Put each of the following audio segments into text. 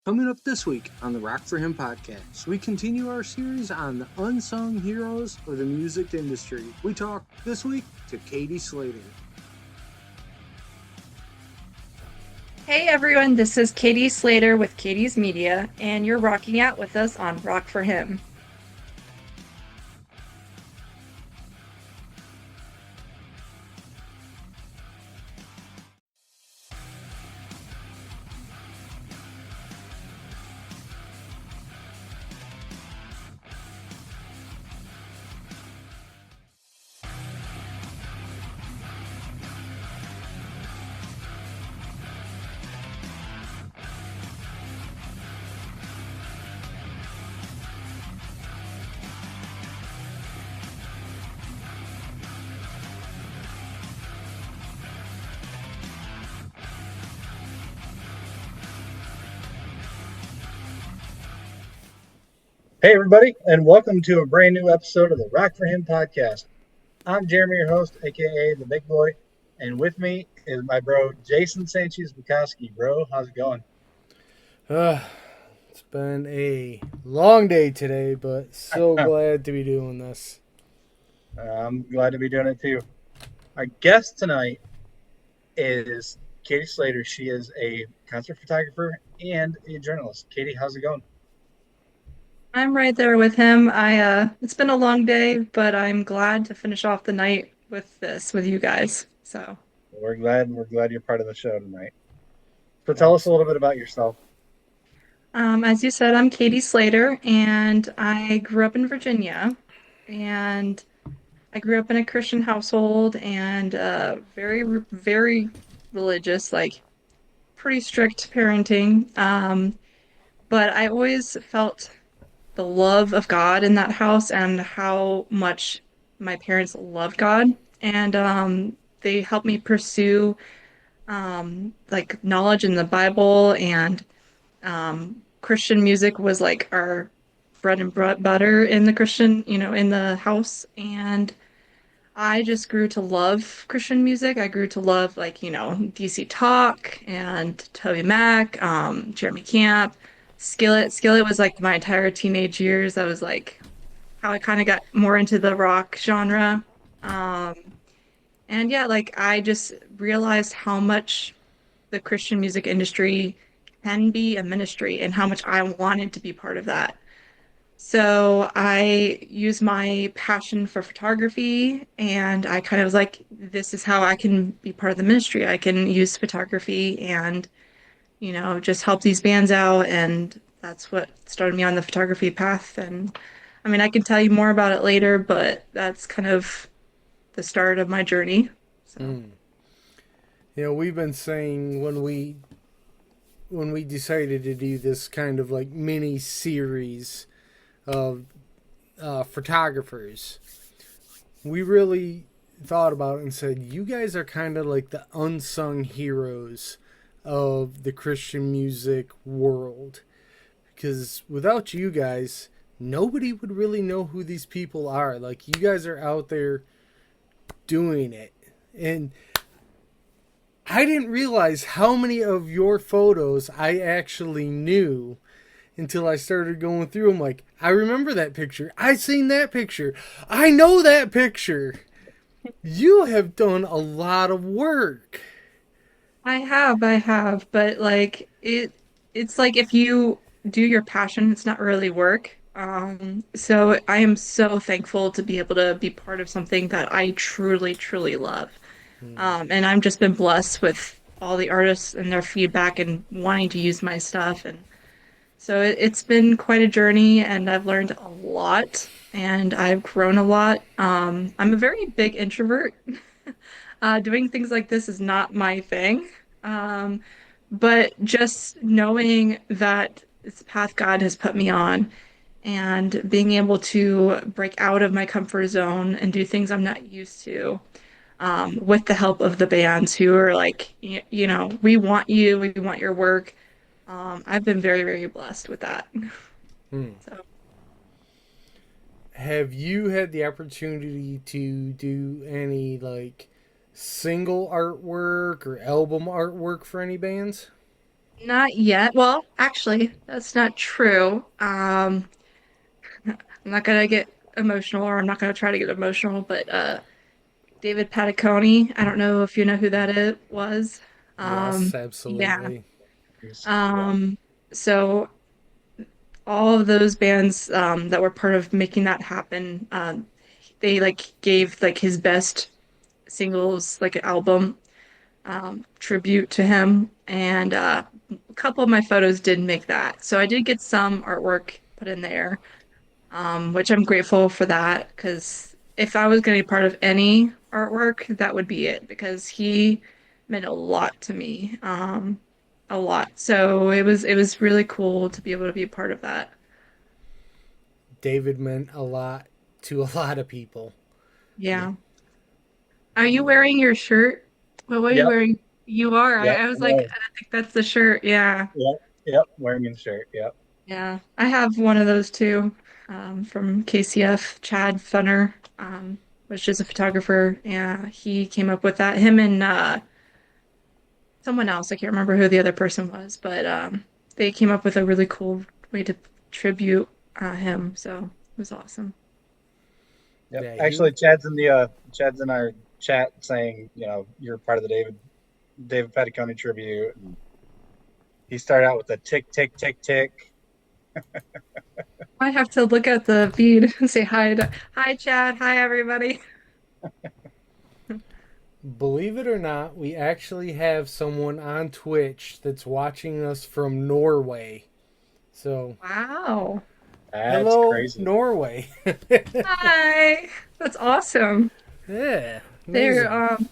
Coming up this week on the Rock for Him podcast, we continue our series on the unsung heroes of the music industry. We talk this week to Katie Slater. Hey everyone, this is Katie Slater with Katie's Media, and you're rocking out with us on Rock for Him. Hey, everybody, and welcome to a brand new episode of the Rock for Him podcast. I'm Jeremy, your host, aka the Big Boy, and with me is my bro, Jason Sanchez Bukowski. Bro, how's it going? It's been a long day today, but so glad to be doing this. I'm glad to be doing it too. Our guest tonight is Katie Slater. She is a concert photographer and a journalist. Katie, how's it going? I'm right there with him. It's been a long day, but I'm glad to finish off the night with this with you guys. So, We're glad you're part of the show tonight. So tell us a little bit about yourself. as you said, I'm Katie Slater, and I grew up in Virginia, and I grew up in a Christian household and very religious, like pretty strict parenting. But I always felt the love of God in that house and how much my parents loved God. And they helped me pursue like knowledge in the Bible, and Christian music was like our bread and butter in the Christian, in the house. And I just grew to love Christian music. I grew to love like, DC Talk and Toby Mac, Jeremy Camp, Skillet. Skillet was like my entire teenage years. That was like how I kind of got more into the rock genre. Um, and yeah, like I just realized how much the Christian music industry can be a ministry and how much I wanted to be part of that. So I used my passion for photography, and I kind of was like, this is how I can be part of the ministry. I can use photography and, just help these bands out. And that's what started me on the photography path. And I mean, I can tell you more about it later, but that's kind of the start of my journey. So. Mm. We've been saying when we decided to do this kind of like mini series of photographers, we really thought about it and said, you guys are kind of like the unsung heroes of the Christian music world. Because without you guys, nobody would really know who these people are. Like, you guys are out there doing it. And I didn't realize how many of your photos I actually knew until I started going through them. Like, I remember that picture. I seen that picture. I know that picture. You have done a lot of work. I have, but like it's like if you do your passion, it's not really work. So I am so thankful to be able to be part of something that I truly, truly love. And I've just been blessed with all the artists and their feedback and wanting to use my stuff. And so it's been quite a journey, and I've learned a lot, and I've grown a lot. I'm a very big introvert. Doing things like this is not my thing. Um, but just knowing that it's the path God has put me on and being able to break out of my comfort zone and do things I'm not used to, with the help of the bands who are like, we want you, we want your work. I've been very, very blessed with that. Hmm. So. Have you had the opportunity to do any like single artwork or album artwork for any bands? Not yet. Well, actually, that's not true. I'm not gonna get emotional, or I'm not gonna try to get emotional, but David Patacone, I don't know if you know who was. Yes, Yeah. absolutely. Yeah. Um, so all of those bands that were part of making that happen, they like gave like his best singles, like an album tribute to him, and a couple of my photos did make that. So I did get some artwork put in there, which I'm grateful for that because if I was going to be part of any artwork, that would be it because he meant a lot to me, a lot. So it was really cool to be able to be a part of that. David meant a lot to a lot of people. Yeah. Are you wearing your shirt? What were you Yep. wearing? You are. Yep. I was like, No. I think that's the shirt. Yeah. Yep. Yep. Wearing a shirt. Yep. Yeah. I have one of those too, from KCF, Chad Fenner, which is a photographer. Yeah, he came up with that. Him and someone else. I can't remember who the other person was, but they came up with a really cool way to tribute him. So it was awesome. Yep. Yeah, he Actually, Chad's in our chat saying, you're part of the David Petticone tribute. And he started out with a tick, tick, tick, tick. I have to look at the feed and say hi hi Chad, hi everybody. Believe it or not, we actually have someone on Twitch that's watching us from Norway. So, Wow. That's hello, crazy. Norway. Hi. That's awesome. Yeah, There, amazing.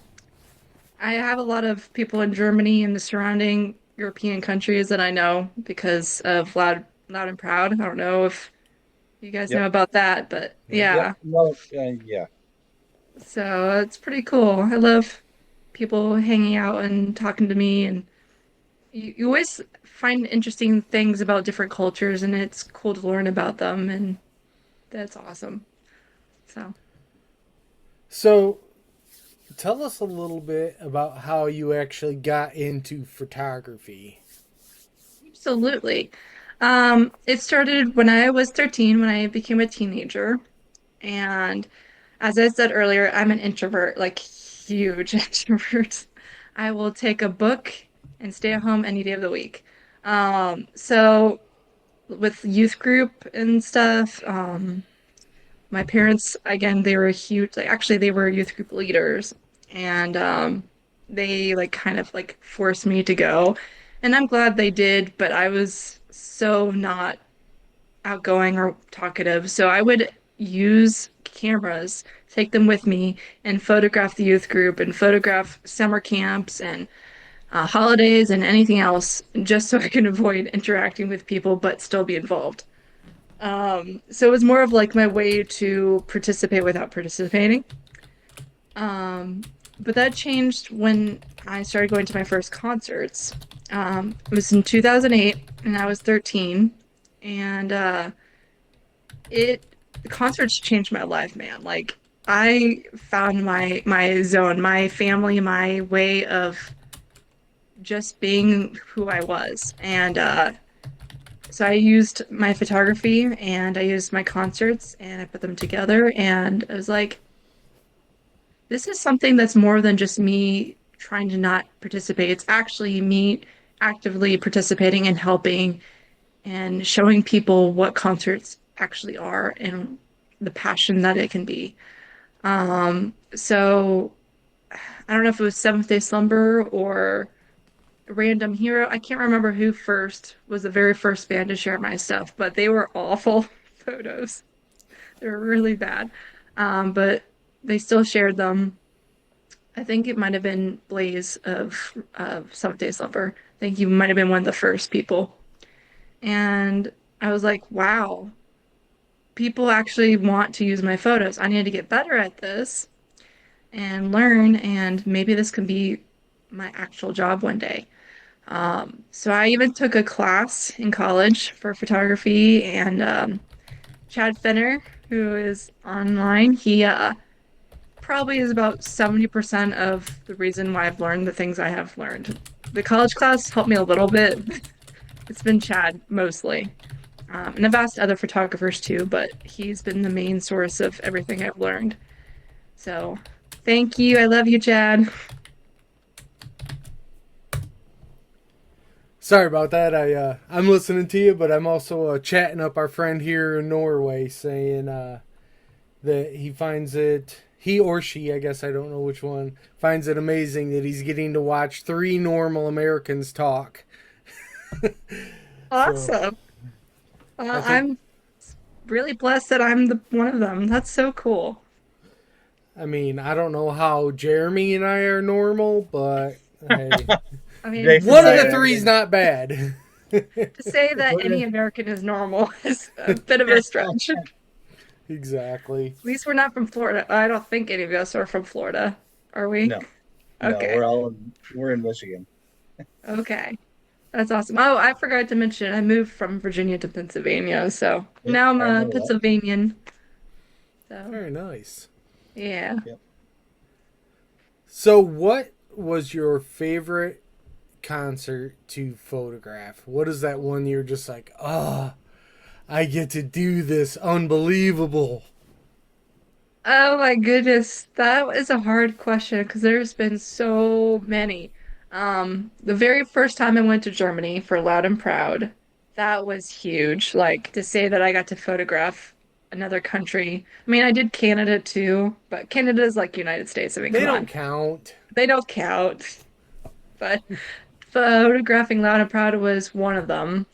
I have a lot of people in Germany and the surrounding European countries that I know because of Loud and Proud. I don't know if you guys Yep. know about that, but Yep. Yep. yeah. Well, yeah. So it's pretty cool. I love people hanging out and talking to me, and you always find interesting things about different cultures, and it's cool to learn about them, and that's awesome. So, So, tell us a little bit about how you actually got into photography. absolutely. It started when I was 13, when I became a teenager. And as I said earlier, I'm an introvert, like huge introvert. I will take a book and stay at home any day of the week. So with youth group and stuff, my parents, again, they were huge, like actually they were youth group leaders and they like kind of like forced me to go. And I'm glad they did, but I was so not outgoing or talkative. So I would use cameras, take them with me, and photograph the youth group and photograph summer camps and holidays and anything else just so I can avoid interacting with people but still be involved. So it was more of like my way to participate without participating. Um, but that changed when I started going to my first concerts. It was in 2008 and I was 13. And it the concerts changed my life, man. Like I found my zone, my family, my way of just being who I was. And so I used my photography and I used my concerts and I put them together and I was like, this is something that's more than just me trying to not participate. It's actually me actively participating and helping and showing people what concerts actually are and the passion that it can be. So I don't know if it was Seventh Day Slumber or Random Hero. I can't remember who first was the very first band to share my stuff, but they were awful photos. They were really bad. But they still shared them. I think it might have been Blaze of Seventh Day Slumber. I think you might have been one of the first people. And I was like, wow, people actually want to use my photos. I need to get better at this and learn, and maybe this can be my actual job one day. So I even took a class in college for photography, and Chad Fenner, who is online, he probably is about 70% of the reason why I've learned the things I have learned. the college class helped me a little bit. It's been Chad mostly. And I've asked other photographers too, but he's been the main source of everything I've learned. So thank you. I love you, Chad. Sorry about that. I'm listening to you, but I'm also chatting up our friend here in Norway, saying that he or she, I guess I don't know which one, finds it amazing that he's getting to watch three normal Americans talk. Awesome. I'm really blessed that I'm the one of them. That's so cool. I mean, I don't know how Jeremy and I are normal, but hey, I mean, Jason one of and I the are- three's not bad. to say that any American is normal is a bit of a stretch. At Exactly. least we're not from Florida. I don't think any of us are from Florida, are we? No, no, Okay. we're in Michigan. Okay. That's awesome. Oh, I forgot to mention I moved from Virginia to Pennsylvania, so Yep, now I'm I a remember that. Pennsylvanian. So Very nice. yeah. So, what was your favorite concert to photograph? What is that one you're just like, oh, I get to do this? Unbelievable. Oh my goodness, that is a hard question because there's been so many. The very first time I went to Germany for Loud and Proud, that was huge. Like to say that I got to photograph another country. I mean, I did Canada too, but Canada is like United States. I mean, They come don't on. count. They don't count. But photographing Loud and Proud was one of them.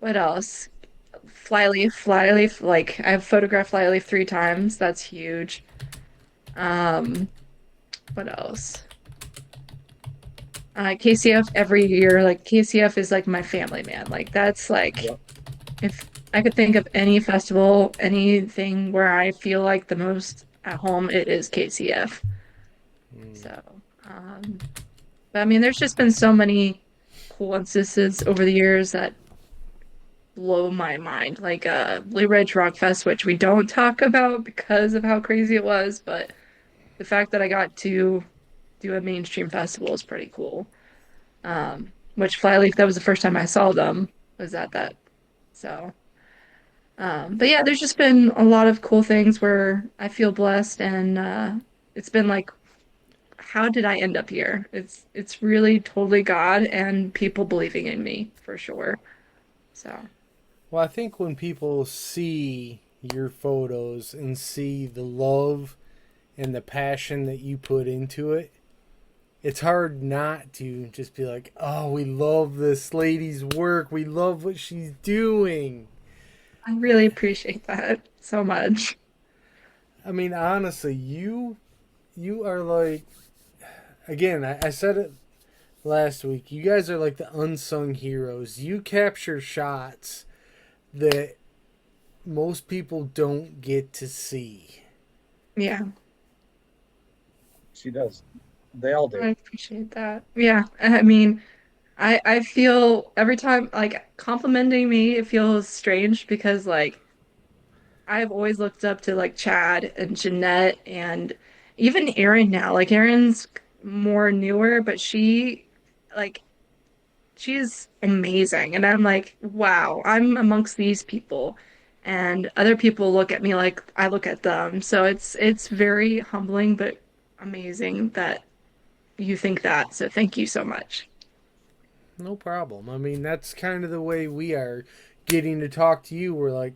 What else? Flyleaf, like I've photographed Flyleaf 3 times. That's huge. Um, what else? KCF every year, like KCF is like my family, man. Like that's like Yep. if I could think of any festival, anything where I feel like the most at home, it is KCF. So, um, but I mean, there's just been so many cool instances over the years that blow my mind. Like Blue Ridge Rock Fest, which we don't talk about because of how crazy it was, but the fact that I got to do a mainstream festival is pretty cool. Which Flyleaf, that was the first time I saw them, was at that. So, but yeah, there's just been a lot of cool things where I feel blessed, and it's been like, how did I end up here? It's really totally God and people believing in me for sure. So. Well, I think when people see your photos and see the love and the passion that you put into it, it's hard not to just be like, oh, we love this lady's work. We love what she's doing. I really appreciate that so much. I mean, honestly, you are like, again, I said it last week. You guys are like the unsung heroes. You capture shots that most people don't get to see. Yeah, She does. They all I do. appreciate that. Yeah, I mean, I feel every time like complimenting me, it feels strange because like I've always looked up to like Chad and Jeanette and even Erin now. Like Erin's more newer, but like she's amazing. And I'm like, wow, I'm amongst these people. And other people look at me like I look at them. So it's very humbling but amazing that you think that. So thank you so much. No problem. I mean, that's kind of the way we are getting to talk to you. We're like,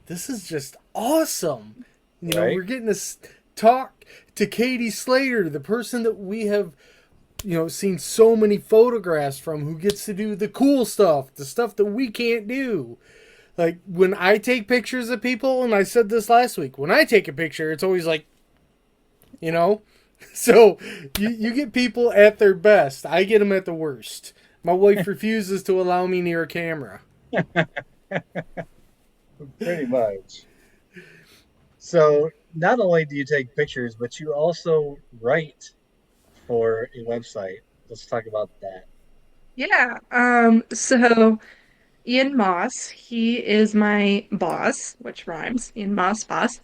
this is just awesome. You know, Right. we're getting to talk to Katie Slater, the person that we have, seen so many photographs from, who gets to do the cool stuff, the stuff that we can't do. Like, when I take pictures of people, and I said this last week, when I take a picture, it's always like, you know? So, you get people at their best. I get them at the worst. My wife refuses to allow me near a camera. Pretty much. So not only do you take pictures, but you also write for a website. Let's talk about that. Yeah. So Ian Moss, he is my boss, which rhymes. Ian Moss, boss.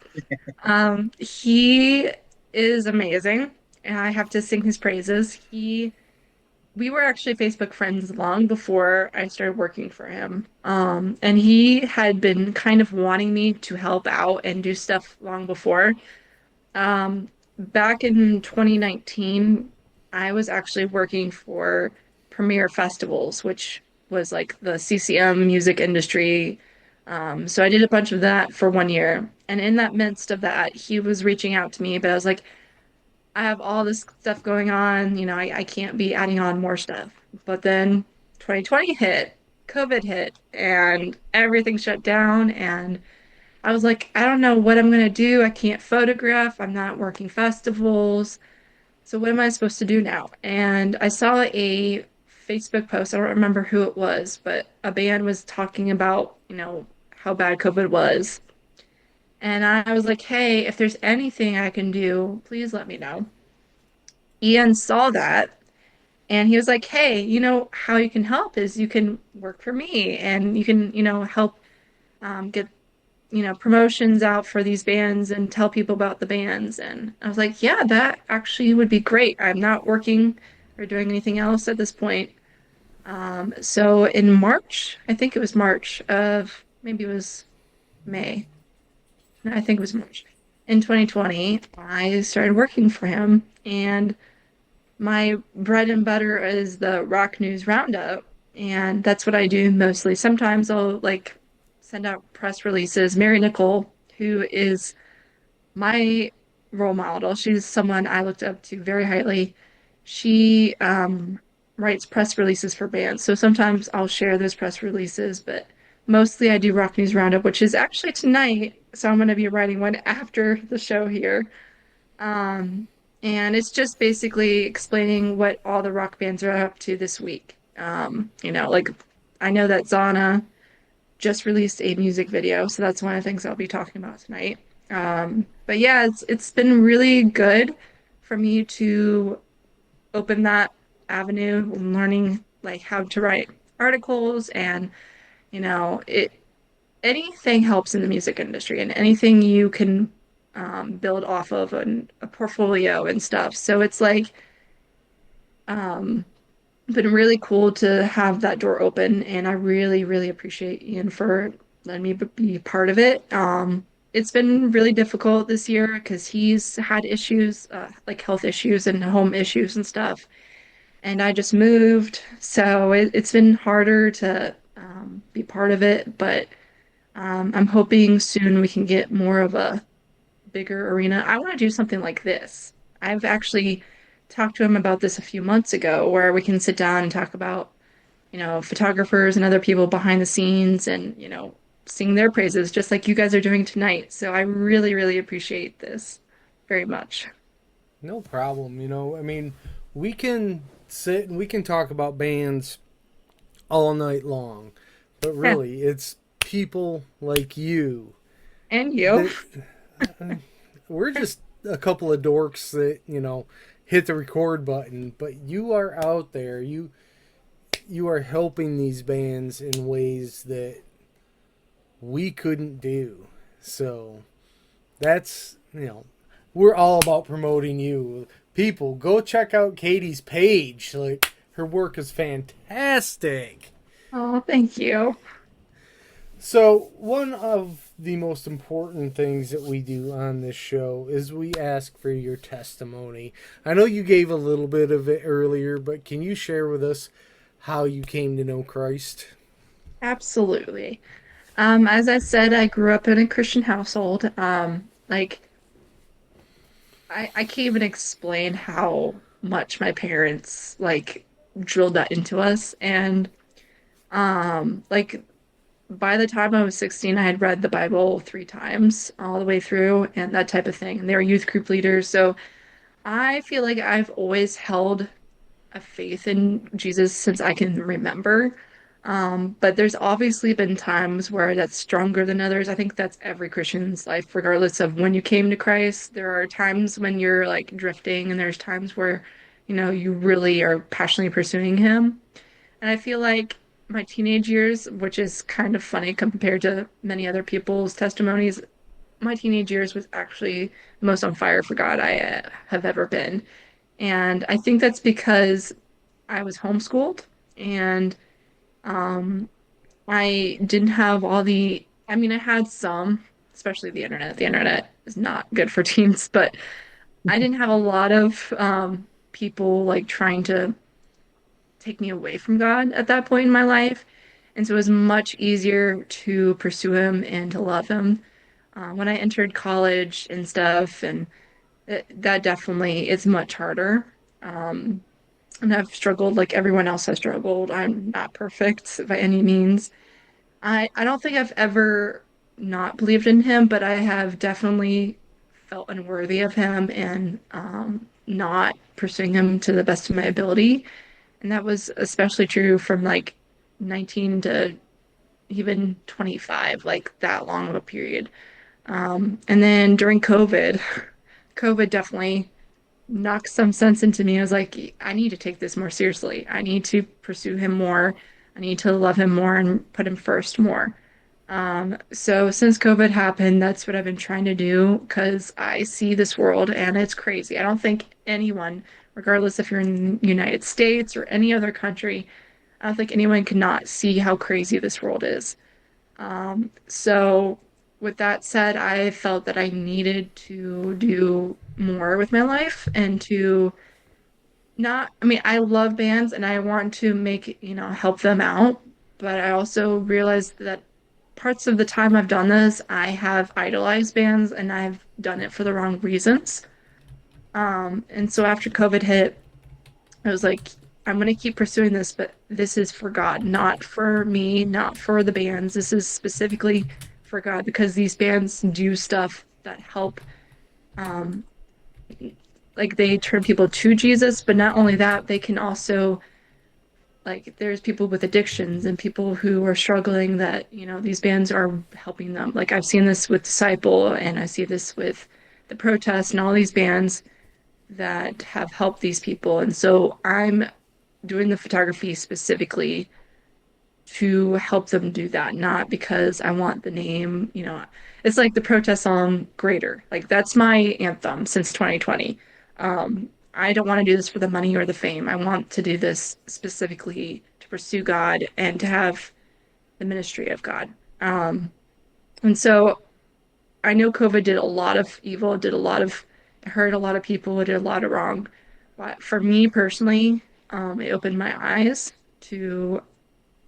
He is amazing, and I have to sing his praises. He we were actually Facebook friends long before I started working for him. And he had been kind of wanting me to help out and do stuff long before. Um, Back in 2019, I was actually working for Premiere Festivals, which was like the CCM music industry. So I did a bunch of that for 1 year. And in that midst of that, he was reaching out to me, but I was like, I have all this stuff going on. I can't be adding on more stuff. But then 2020 hit, COVID hit, and everything shut down. And I was like, I don't know what I'm going to do. I can't photograph. I'm not working festivals. So what am I supposed to do now? And I saw a Facebook post. I don't remember who it was, but a band was talking about, how bad COVID was. And I was like, hey, if there's anything I can do, please let me know. Ian saw that and he was like, hey, how you can help is you can work for me and you can, help get promotions out for these bands and tell people about the bands. And I was like, yeah, that actually would be great. I'm not working or doing anything else at this point. So in March, I think it was March of, maybe it was May. No, I think it was March. In 2020, I started working for him, and my bread and butter is the rock news roundup, and that's what I do mostly. Sometimes I'll like send out press releases. Mary Nicole, who is my role model, she's someone I looked up to very highly. She writes press releases for bands. So sometimes I'll share those press releases, but mostly I do Rock News Roundup, which is actually tonight. So I'm going to be writing one after the show here. Um, and it's just basically explaining what all the rock bands are up to this week. Like I know that Zana just released a music video, so that's one of the things I'll be talking about tonight. But yeah, it's been really good for me to open that avenue and learning like how to write articles and it anything helps in the music industry and anything you can build off of a portfolio and stuff. So it's like um, been really cool to have that door open, and I really, really appreciate Ian for letting me be part of it. It's been really difficult this year because he's had issues, like health issues and home issues and stuff. And I just moved, so it's been harder to be part of it, but I'm hoping soon we can get more of a bigger arena. I want to do something like this. I've actually talked to him about this a few months ago, where we can sit down and talk about, photographers and other people behind the scenes and, sing their praises, just like you guys are doing tonight. So I really, really appreciate this very much. No problem. I mean, we can sit and we can talk about bands all night long, but Yeah. really, it's people like you. And you. We're just a couple of dorks that, hit the record button, but you are out there. You are helping these bands in ways that we couldn't do. So that's, we're all about promoting you. People, go check out Katie's page. Like, her work is fantastic. Oh, thank you. So, one of the most important things that we do on this show is we ask for your testimony. I know you gave a little bit of it earlier, but can you share with us how you came to know Christ? Absolutely. As I said, I grew up in a Christian household. Like I can't even explain how much my parents like drilled that into us. And like by the time I was 16, I had read the Bible 3 times all the way through and that type of thing. And they were youth group leaders. So I feel like I've always held a faith in Jesus since I can remember. But there's obviously been times where that's stronger than others. I think that's every Christian's life, regardless of when you came to Christ. There are times when you're like drifting, and there's times where, you really are passionately pursuing Him. And I feel like my teenage years, which is kind of funny compared to many other people's testimonies, my teenage years was actually the most on fire for God I have ever been. And I think that's because I was homeschooled, and um, I didn't have all the, I mean, I had some, especially the internet. The internet is not good for teens, but I didn't have a lot of people like trying to take me away from God at that point in my life. And so it was much easier to pursue him and to love him. When I entered college and stuff, and that definitely is much harder. Um, and I've struggled like everyone else has struggled. I'm not perfect by any means. I don't think I've ever not believed in him, but I have definitely felt unworthy of him and not pursuing him to the best of my ability. And that was especially true from like 19 to even 25, like that long of a period. And then during COVID, COVID definitely knocked some sense into me. I was like, I need to take this more seriously. I need to pursue him more. I need to love him more and put him first more. So since COVID happened, that's what I've been trying to do because I see this world and it's crazy. I don't think anyone, regardless if you're in the United States or any other country, I don't think anyone cannot see how crazy this world is. So with that said, I felt that I needed to do more with my life and to not, I mean, I love bands and I want to make, help them out, but I also realized that parts of the time I've done this, I have idolized bands and I've done it for the wrong reasons. And so after COVID hit, I was like, I'm going to keep pursuing this, but this is for God, not for me, not for the bands. This is specifically for God because these bands do stuff that help, um, like they turn people to Jesus, but not only that, they can also, like, there's people with addictions and people who are struggling that, these bands are helping them. Like, I've seen this with Disciple and I see this with the Protest and all these bands that have helped these people. And so I'm doing the photography specifically to help them do that, not because I want the name, It's like the protest song Greater. Like that's my anthem since 2020. I don't want to do this for the money or the fame. I want to do this specifically to pursue God and to have the ministry of God. And so I know COVID did a lot of evil, did a lot of hurt a lot of people, it did a lot of wrong. But for me personally, it opened my eyes to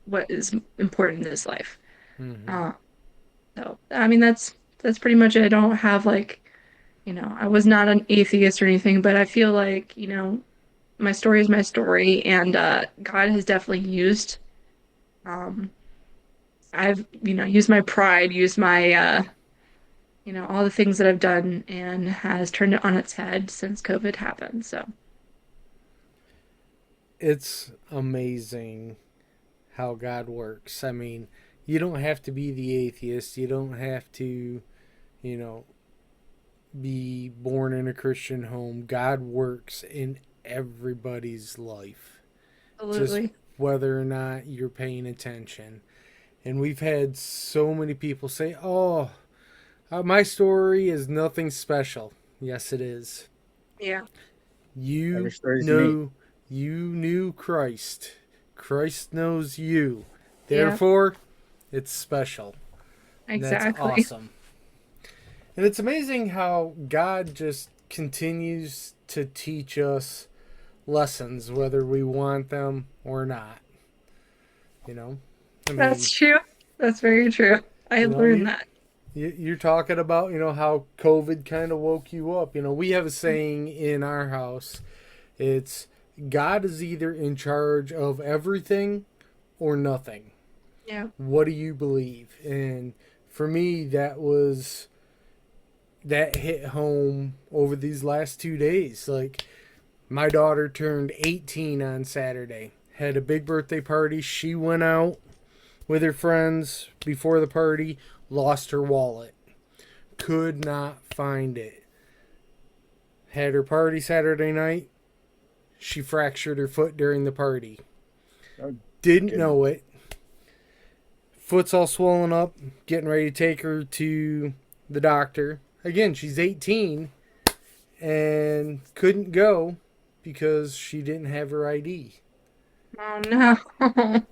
what is important in this life. Mm-hmm. So I mean that's pretty much it. I don't have like, I was not an atheist or anything, but I feel like, my story is my story and God has definitely used um I've, used my pride, used my all the things that I've done and has turned it on its head since COVID happened. So It's amazing how God works. I mean, you don't have to be the atheist. You don't have to, you know, be born in a Christian home. God works in everybody's life, just absolutely. whether or not you're paying attention. And we've had so many people say, "Oh, my story is nothing special." Yes, it is. Yeah, You Every story's unique. know, you knew Christ. Christ knows you. yeah, Therefore, it's special. And that's exactly. awesome. And it's amazing how God just continues to teach us lessons, whether we want them or not. You know, I mean, That's true. That's very true. I you know, learned that. you're talking about, how COVID kind of woke you up. We have a saying in our house. It's God is either in charge of everything or nothing. Yeah. What do you believe? And for me, that hit home over these last 2 days. Like, my daughter turned 18 on Saturday. Had a big birthday party. She went out with her friends before the party, lost her wallet. Could not find it. Had her party Saturday night. She fractured her foot during the party. Oh, Didn't know it. Foot's all swollen up. Getting ready to take her to the doctor. Again, she's 18 and couldn't go because she didn't have her ID. Oh no.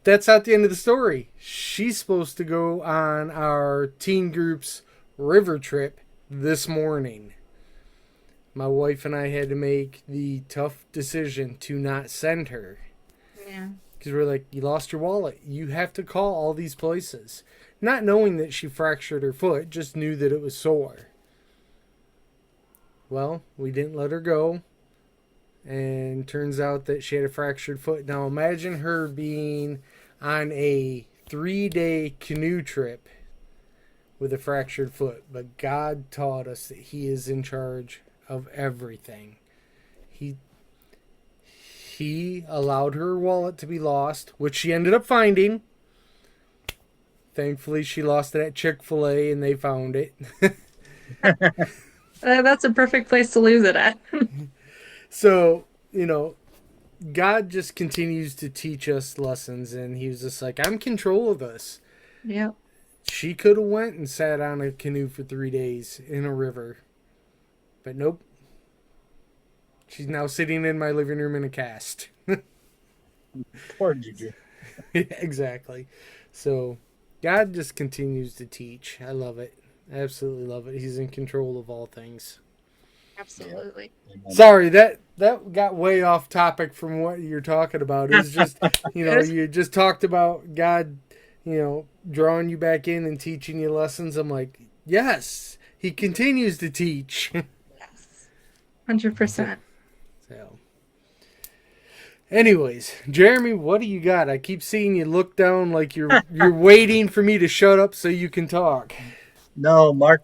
That's not the end of the story. She's supposed to go on our teen group's river trip this morning. My wife and I had to make the tough decision to not send her. Yeah. Because we're like, you lost your wallet. You have to call all these places. Not knowing that she fractured her foot, just knew that it was sore. Well, we didn't let her go. And turns out that she had a fractured foot. Now imagine her being on a 3-day canoe trip with a fractured foot. But God taught us that He is in charge of everything. He allowed her wallet to be lost, which she ended up finding. Thankfully, she lost it at Chick-fil-A and they found it. That's a perfect place to lose it at. So, God just continues to teach us lessons, and He was just like, I'm in control of this. Yep. She could have went and sat on a canoe for 3 days in a river. But nope. She's now sitting in my living room in a cast. Poor Juju. Yeah, exactly. So, God just continues to teach. I love it. I absolutely love it. He's in control of all things. Absolutely. Sorry, that got way off topic from what you're talking about. It was just, you just talked about God, drawing you back in and teaching you lessons. I'm like, yes, He continues to teach. Yes. 100%. So, anyways, Jeremy, what do you got? I keep seeing you look down like you're waiting for me to shut up so you can talk. No, Mark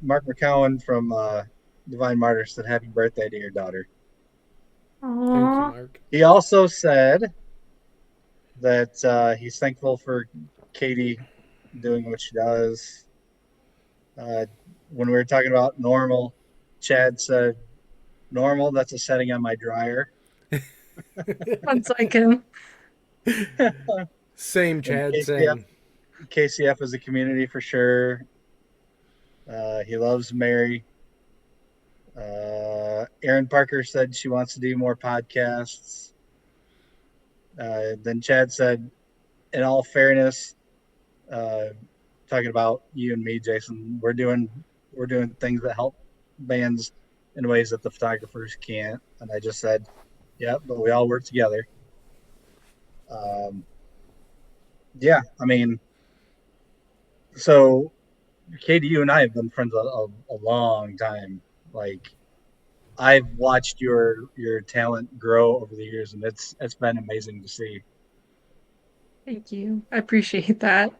McCowan from Divine Martyrs said happy birthday to your daughter. Thank you, Aww. Mark. He also said that he's thankful for Katie doing what she does. When we were talking about normal, Chad said, normal, that's a setting on my dryer. Sounds like him. Same, Chad, KCF, same. KCF is a community for sure. He loves Mary. Erin Parker said she wants to do more podcasts. Then Chad said, in all fairness, talking about you and me, Jason, we're doing things that help bands in ways that the photographers can't. And I just said, yeah, but we all work together. Yeah, I mean, so Katie, you and I have been friends a long time. Like, I've watched your talent grow over the years, and it's been amazing to see. Thank you. I appreciate that.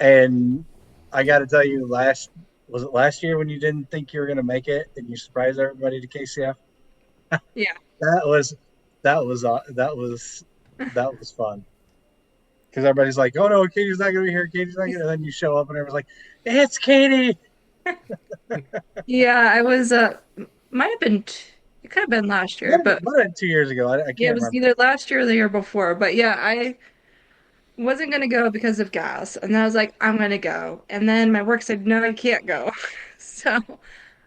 And I got to tell you, was it last year when you didn't think you were going to make it, and you surprised everybody to KCF? Yeah. That was fun. Because everybody's like, "Oh no, Katie's not going to be here. Katie's not going to." And then you show up, and everyone's like, "It's Katie." Yeah, I was might have been it could have been last year, but What 2 years ago? I yeah, it can't was remember. either last year or the year before. But yeah, I wasn't gonna go because of gas, and then I was like, I'm gonna go. And then my work said, no, you can't go. So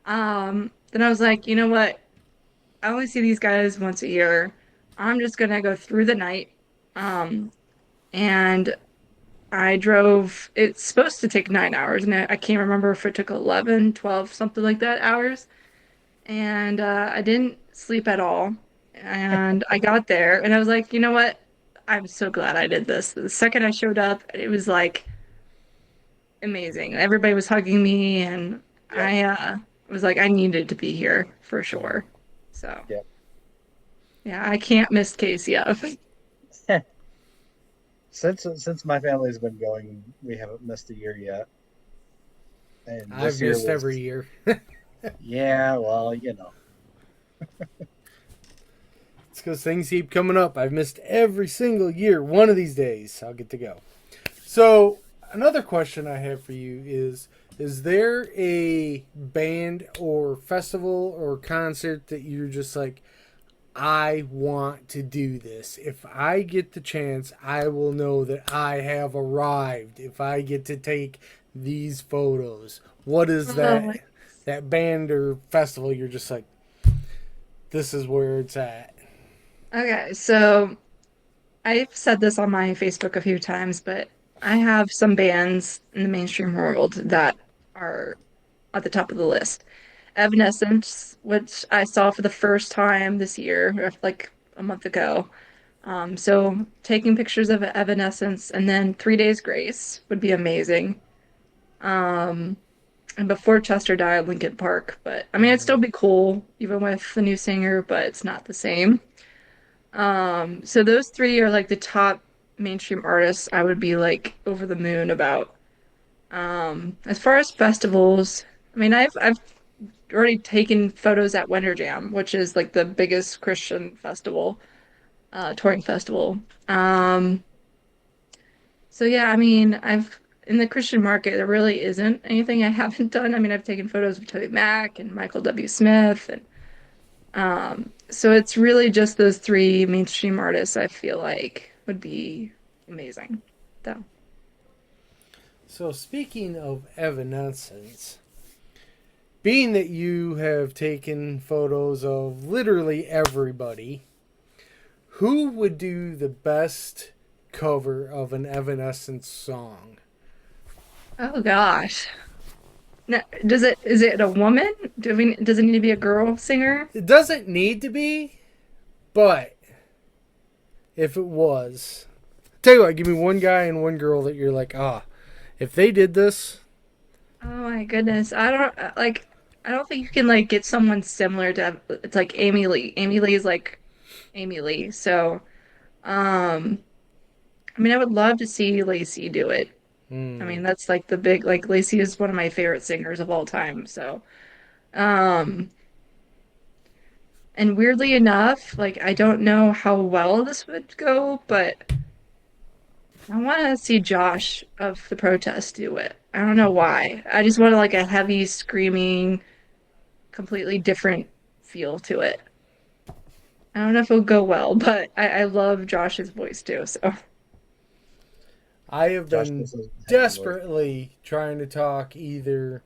then I was like, you know what? I only see these guys once a year. I'm just gonna go through the night. And I drove, it's supposed to take 9 hours, and I can't remember if it took 11, 12, something like that hours. And I didn't sleep at all. And I got there, and I was like, you know what? I'm so glad I did this. The second I showed up, it was like amazing. Everybody was hugging me, and Yep. I was like, I needed to be here for sure. So, Yep. yeah, I can't miss KCF. Since my family's been going, we haven't missed a year yet. And I've missed every year. Yeah, well, It's because things keep coming up. I've missed every single year. One of these days, I'll get to go. So, another question I have for you is there a band or festival or concert that you're just like, I want to do this. If I get the chance, I will know that I have arrived. If I get to take these photos. What is that band or festival you're just like, this is where it's at? Okay, so I've said this on my Facebook a few times, but I have some bands in the mainstream world that are at the top of the list. Evanescence, which I saw for the first time this year, or like a month ago. So taking pictures of Evanescence and then 3 Days Grace would be amazing. Um, and before Chester died, Linkin Park. But I mean, it'd still be cool, even with the new singer, but it's not the same. So those three are like the top mainstream artists I would be like over the moon about. As far as festivals, I mean, I've already taken photos at Winter Jam, which is like the biggest Christian festival, touring festival. Um, so yeah, I mean, I've in the Christian market, there really isn't anything I haven't done. I mean, I've taken photos of Toby Mac and Michael W. Smith, and so it's really just those three mainstream artists I feel like would be amazing, though. So speaking of Evanescence, being that you have taken photos of literally everybody, who would do the best cover of an Evanescence song? Oh gosh. Now, is it a woman? Does it need to be a girl singer? It doesn't need to be, but if it was, tell you what, give me one guy and one girl that you're like, if they did this, Oh my goodness. I don't think you can like get someone similar to it's like Amy Lee. Amy Lee is like Amy Lee. So, um I mean I would love to see Lacey do it. I hmm, mean that's like the big like Lacey is one of my favorite singers of all time. So, um and weirdly enough, like I don't know how well this would go, but I want to see Josh of the protest do it. I don't know why. I just want like a heavy screaming completely different feel to it. I don't know if it'll go well, but I love Josh's voice too. So I have Josh been does a heavy voice. desperately trying to talk either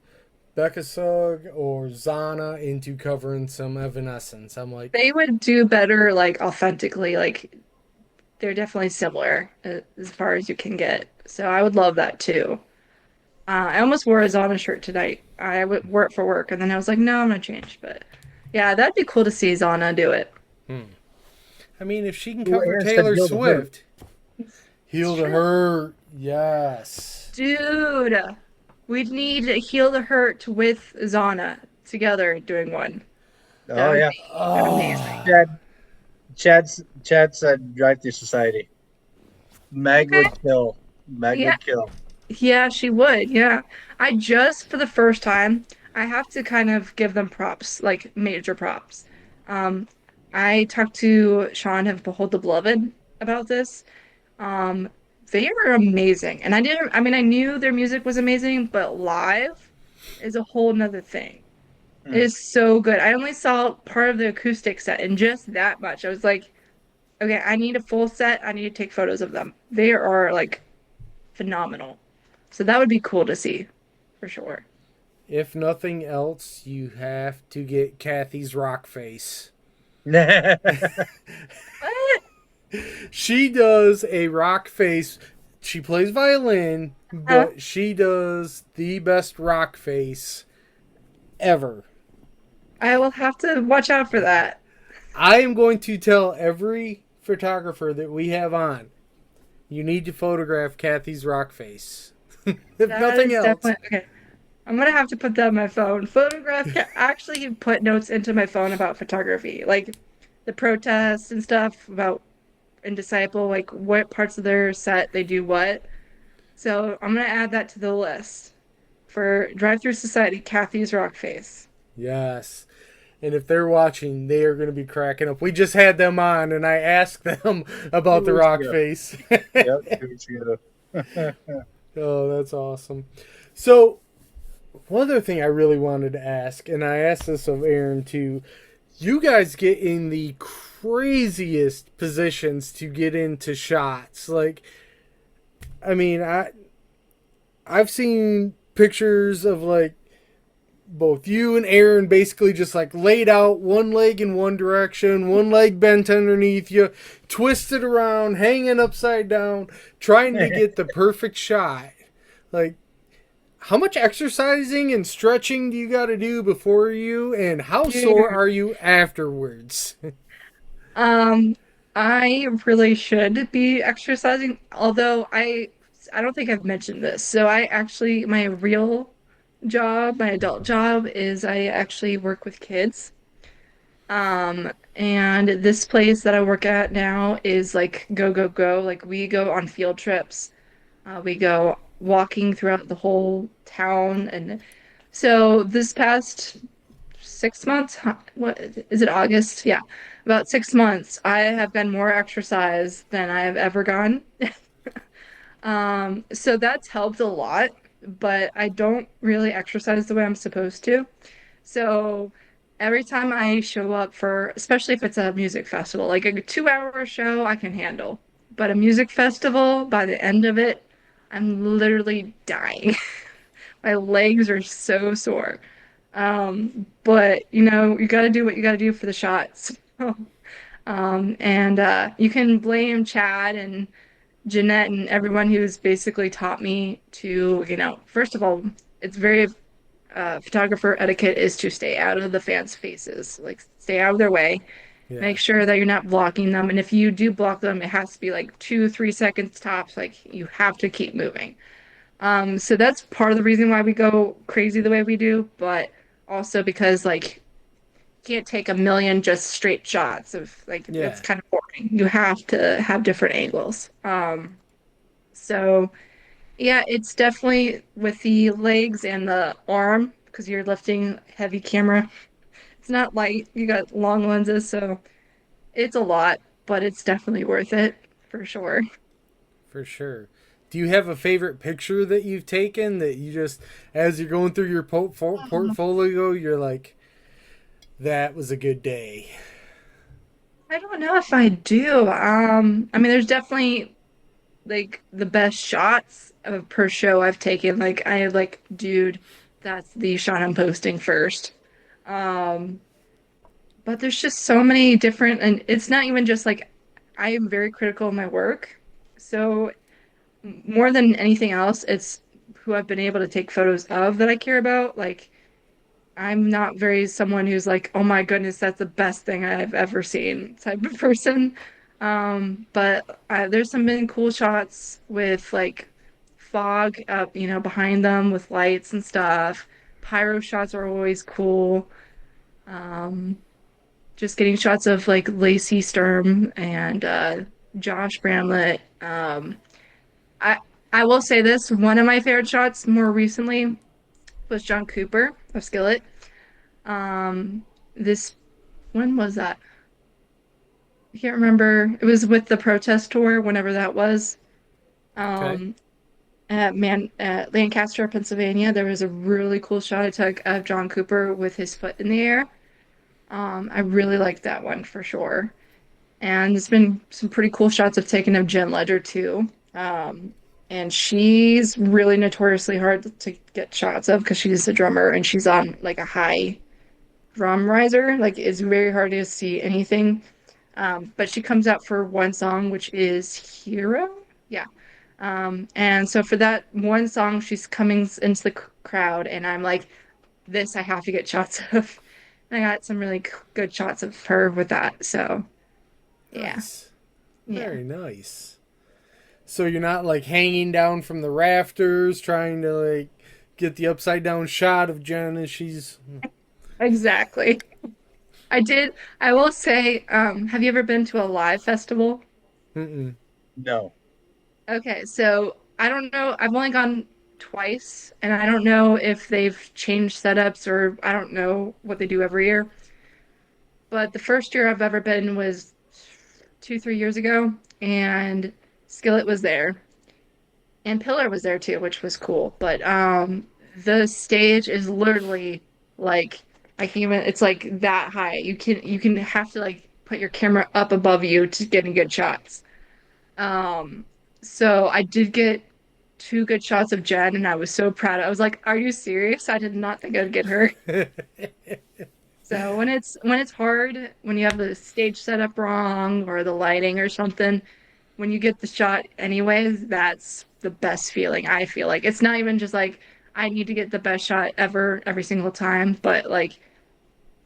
Becca Sugg or Zana into covering some Evanescence. I'm like, they would do better, like authentically. Like they're definitely similar as far as you can get. So I would love that too. I almost wore a Zana shirt tonight. Wore it for work, and then I was like, no, I'm gonna change. But yeah, that'd be cool to see Zana do it. I mean, if she can Well, cover Aaron said Taylor heal the hurt. Swift, It's heal to true. her, yes. Dude, we'd need to Heal the Hurt with Zana together doing one. That Oh would yeah, be amazing. Oh, Chad. Chad said Drive Through Society. Meg Okay. would kill. Meg Yeah, would kill. yeah, she would. Yeah. I just for the first time, I have to kind of give them props, like major props. Um, I talked to Sean of Behold the Beloved about this. Um, they were amazing. And I mean, I knew their music was amazing, but live is a whole nother thing. It Hmm. is so good. I only saw part of the acoustic set and just that much. I was like, okay, I need a full set. I need to take photos of them. They are like phenomenal. So that would be cool to see for sure. if nothing else, you have to get Kathy's rock face. What? She does a rock face. She plays violin, Uh, but she does the best rock face ever. I will have to watch out for that. I am going to tell every photographer that we have on, you need to photograph Kathy's rock face. If That nothing is else. definitely okay. I'm gonna have to put that on my phone. Actually put notes into my phone about photography, like the protests and stuff about in Disciple, like what parts of their set they do what. So I'm gonna add that to the list for Drive Through Society, Kathy's Rock Face. Yes. And if they're watching, they are going to be cracking up. We just had them on, and I asked them about Two the weeks rock ago. face. Yep, 2 weeks ago. Oh, that's awesome. So, one other thing I really wanted to ask, and I asked this of Aaron too. You guys get in the craziest positions to get into shots. Like, I mean, I've seen pictures of like both you and Aaron basically just like laid out one leg in one direction, one leg bent underneath you, twisted around, hanging upside down, trying to get the perfect shot. Like, how much exercising and stretching do you got to do before you, and how sore Dude. are you afterwards? Um, I really should be exercising, although I don't think I've mentioned this. So I actually my real job, my adult job is I actually work with kids. And this place that I work at now is like go, go, go. Like we go on field trips. We go walking throughout the whole town. And so this past 6 months, what is it, August? Yeah, about 6 months, I have been more exercise than I have ever gone. So that's helped a lot, but I don't really exercise the way I'm supposed to. So every time I show up for, especially if it's a music festival, like a 2 hour show, I can handle. But a music festival, by the end of it, I'm literally dying. My legs are so sore. But you got to do what you got to do for the shots. And you can blame Chad and Jeanette and everyone who's basically taught me to, first of all, it's very photographer etiquette is to stay out of the fans' faces, like stay out of their way. Yeah. Make sure that you're not blocking them. And if you do block them, it has to be like 2, 3 seconds tops. Like you have to keep moving. So that's part of the reason why we go crazy the way we do, but also because like you can't take a million just straight shots of like that's Yeah. kind of boring. You have to have different angles. So yeah, it's definitely with the legs and the arm because you're lifting heavy camera. It's not light. You got long lenses, so it's a lot, but it's definitely worth it for sure. For sure. Do you have a favorite picture that you've taken that you just, as you're going through your portfolio, you're like, that was a good day? I don't know if I do. I mean, there's definitely like the best shots of per show I've taken. Like I like, dude, that's the shot I'm posting first. Um, but there's just so many different, and it's not even just like I am very critical of my work. So more than anything else, it's who I've been able to take photos of that I care about. Like I'm not very someone who's like, oh my goodness, that's the best thing I've ever seen type of person. But there's some been cool shots with like fog up, behind them with lights and stuff. Pyro shots are always cool. Um, just getting shots of like Lacey Sturm and Josh Bramlett. I I will say this, one of my favorite shots more recently was John Cooper of Skillet. This when was that? I can't remember. It was with the protest tour, whenever that was. Okay. Um, at Lancaster, Pennsylvania, there was a really cool shot I took of John Cooper with his foot in the air. I really liked that one for sure. And there's been some pretty cool shots I've taken of Jen Ledger too. And she's really notoriously hard to get shots of because she's a drummer and she's on like a high drum riser. Like it's very hard to see anything. But she comes out for one song, which is Hero. Yeah. And so for that one song, she's coming into the crowd, and I'm like, this I have to get shots of. And I got some really good shots of her with that. So yeah, Nice. yeah. Very nice. So you're not like hanging down from the rafters trying to like get the upside down shot of Jen as she's. Exactly. I will say, have you ever been to a live festival? Mm-mm. No. Okay, so I don't know. I've only gone twice, and I don't know if they've changed setups or I don't know what they do every year. But the first year I've ever been was 2, 3 years ago, and Skillet was there, and Pillar was there too, which was cool. But the stage is literally like I can't even. It's like that high. You can have to like put your camera up above you to get any good shots. Um, so I did get 2 good shots of Jen, and I was so proud. I was like, "Are you serious? I did not think I'd get her." So when it's hard, when you have the stage set up wrong or the lighting or something, when you get the shot anyways, that's the best feeling. I feel like it's not even just like I need to get the best shot ever every single time, but like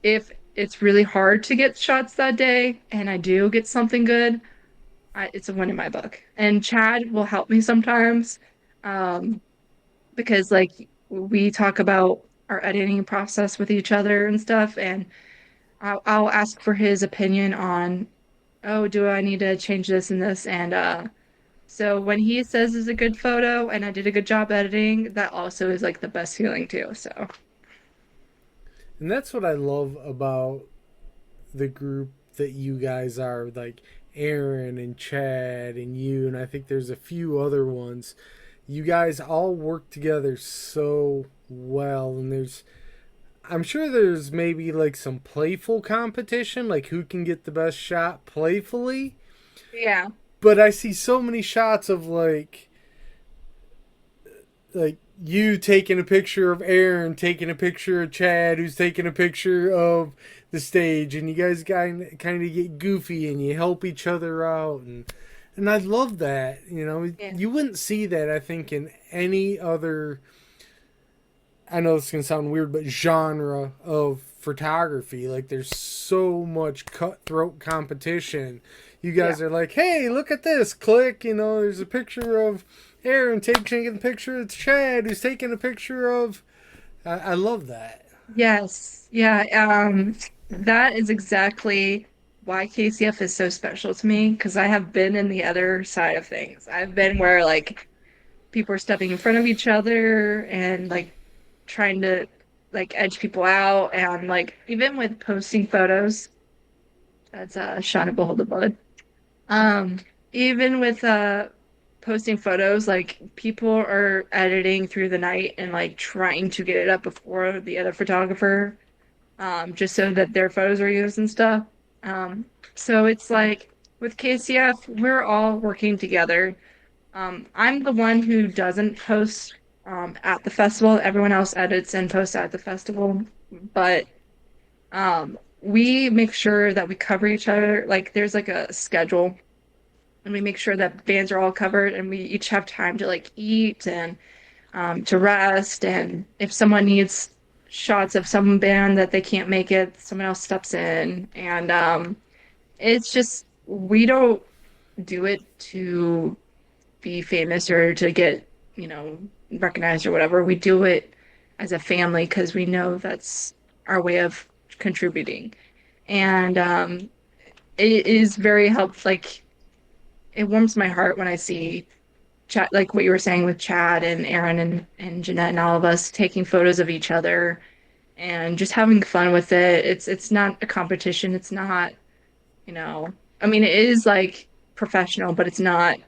if it's really hard to get shots that day and I do get something good, it's a win in my book. And Chad will help me sometimes, um, because like we talk about our editing process with each other and stuff, and I'll ask for his opinion on, oh, do I need to change this and this? And so when he says it's a good photo and I did a good job editing, that also is like the best feeling too. So And that's what I love about the group that you guys are, like Aaron and Chad and you, and I think there's a few other ones. You guys all work together so well, and I'm sure there's maybe like some playful competition, like who can get the best shot playfully. yeah, But I see so many shots of like you taking a picture of Aaron, taking a picture of Chad, who's taking a picture of the stage, and you guys kind of get goofy and you help each other out, and I love that. You know, yeah, you wouldn't see that, I think, in any other. I know this can sound weird, but genre of photography. Like, there's so much cutthroat competition. You guys are like, hey, look at this. Click, there's a picture of Aaron taking a picture of Chad, who's taking a picture of. I love that. yes, yeah. That is exactly why KCF is so special to me because I have been in the other side of things. I've been where like people are stepping in front of each other and like trying to like edge people out and like even with posting photos. That's a shot of Behold the Blood. Um, Even with posting photos, like people are editing through the night and like trying to get it up before the other photographer, just so that their photos are used and stuff. Um, so it's like with KCF, we're all working together. I'm the one who doesn't post at the festival. Everyone else edits and posts at the festival, but we make sure that we cover each other. Like there's like a schedule and we make sure that bands are all covered and we each have time to like eat and to rest. And if someone needs shots of some band that they can't make it, someone else steps in. And it's just, we don't do it to be famous or to get, recognized or whatever. We do it as a family because we know that's our way of contributing. And it is very helpful. Like, it warms my heart when I see Chad, like what you were saying with Chad and Aaron and Jeanette and all of us taking photos of each other and just having fun with it. It's not a competition. It's not, I mean, it is like professional, but it's not